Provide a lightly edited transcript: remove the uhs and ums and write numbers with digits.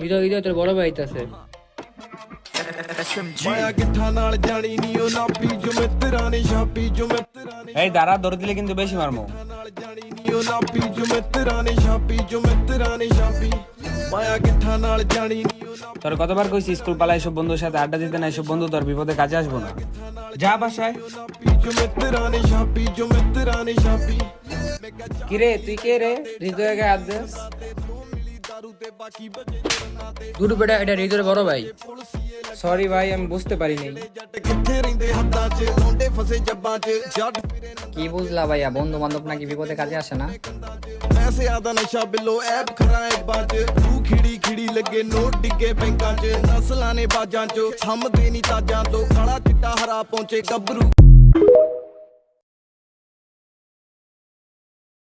হৃদয় হৃদয় তোর বড় ভাই আছে। এই দাঁড়া, দৌড় দিলে কিন্তু বেশি মারমো। তোর কতবার কইছি স্কুল পালা এসব বন্ধুর সাথে আড্ডা দিতে না, এসব বন্ধু তোর বিপদে কাজে আসবো না। যা বাসায়। কিরে তুই কে রে? হৃদয় গায়ে হাত দিস? দুটো বেটা, এটা হৃদয়ের বড় ভাই। সরি ভাই, আমি বুঝতে পারিনি। কি বুঝলা ভাইয়া, বন্ধু বান্ধব নাকি বিপদে কাজে আসে না? ਪੈਸੇ ਆਦਾ ਨਸ਼ਾ ਬਿੱਲੋ ਐਪ ਖਰਾਏ ਬਾਜ ਤੂੰ ਖਿੜੀ ਖਿੜੀ ਲੱਗੇ ਨੋਟ ਡਿੱਗੇ ਬੈਂਕਾਂ 'ਚ ਨਸਲਾਂ ਨੇ ਬਾਜਾਂ 'ਚ ਥੰਮਦੇ ਨਹੀਂ ਤਾਜਾਂ ਤੋਂ ਕਾਲਾ ਚਿੱਟਾ ਹਰਾ ਪਹੁੰਚੇ ਗੱਭਰੂ